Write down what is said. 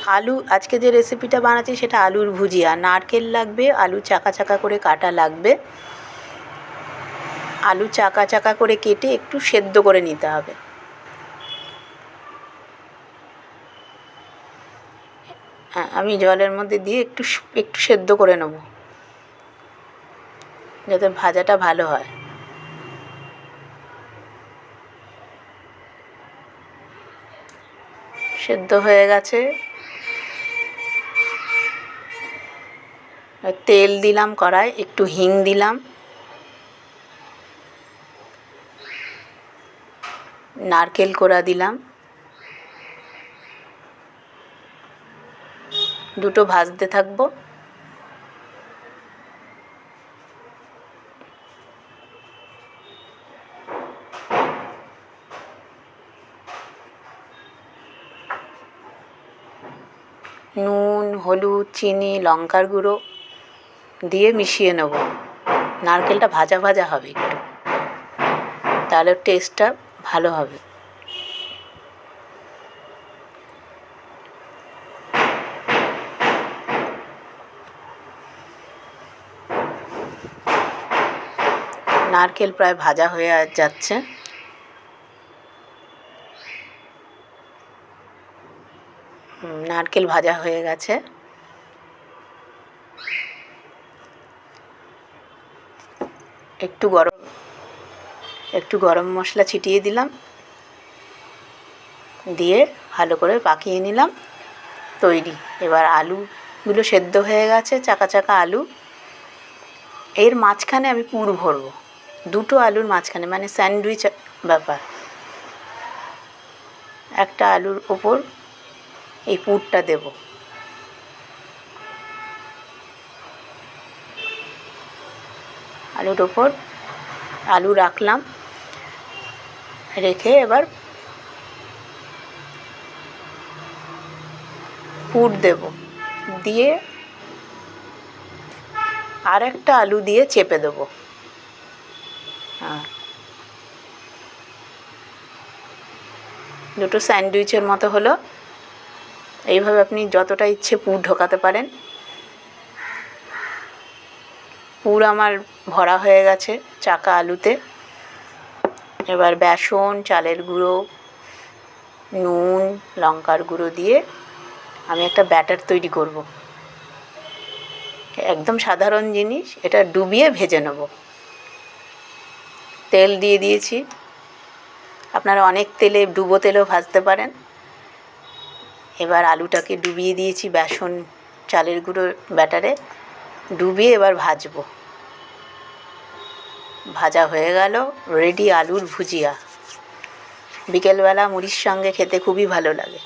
আলু আজকে যে রেসিপিটা বানাচ্ছি সেটা আলুর ভুজিয়া। নারকেল লাগবে, আলু চাকা চাকা করে কাটা লাগবে। আলু চাকা চাকা করে কেটে একটু সেদ্ধ করে নিতে হবে। হ্যাঁ, আমি জলের মধ্যে দিয়ে একটু একটু সেদ্ধ করে নেব যাতে ভাজাটা ভালো হয়। সেদ্ধ হয়ে গেছে। তেল দিলাম কড়াই, একটু হিং দিলাম, নারকেল কোড়া দিলাম, দুটো ভাজতে থাকবো। নুন, হলুদ, চিনি, লঙ্কার গুঁড়ো দিয়ে মিশিয়ে নেব। নারকেলটা ভাজা ভাজা হবে একটু, তাহলে টেস্টটা ভালো হবে। নারকেল প্রায় ভাজা হয়ে যাচ্ছে। নারকেল ভাজা হয়ে গেছে। একটু গরম মশলা ছিটিয়ে দিলাম, দিয়ে ভালো করে পাকিয়ে নিলাম। তৈরি। এবার আলুগুলো সেদ্ধ হয়ে গেছে, চাকা চাকা আলু। এর মাঝখানে আমি পুর ভরবো, দুটো আলুর মাঝখানে, মানে স্যান্ডউইচ ব্যাপার। একটা আলুর ওপর এই পুরটা দেব। আলুর ওপর আলু রাখলাম, রেখে এবার পুর দেব, দিয়ে আর একটা আলু দিয়ে চেপে দেবো। দুটো স্যান্ডউইচের মতো হলো। এইভাবে আপনি যতটা ইচ্ছে পুর ঢোকাতে পারেন। পুর আমার ভরা হয়ে গেছে চাকা আলুতে। এবার বেসন, চালের গুঁড়ো, নুন, লঙ্কার গুঁড়ো দিয়ে আমি একটা ব্যাটার তৈরি করব। একদম সাধারণ জিনিস, এটা ডুবিয়ে ভেজে নেব। তেল দিয়ে দিয়েছি, আপনারা অনেক তেলে, ডুবো তেলেও ভাজতে পারেন। এবার আলুটাকে ডুবিয়ে দিয়েছি বেসন, চালের গুঁড়ো ব্যাটারে, ডুবিয়ে এবার ভাজবো। ভাজা হয়ে গেল, রেডি আলুর ভুজিয়া। বিকেলবেলা মুড়ির সঙ্গে খেতে খুবই ভালো লাগে।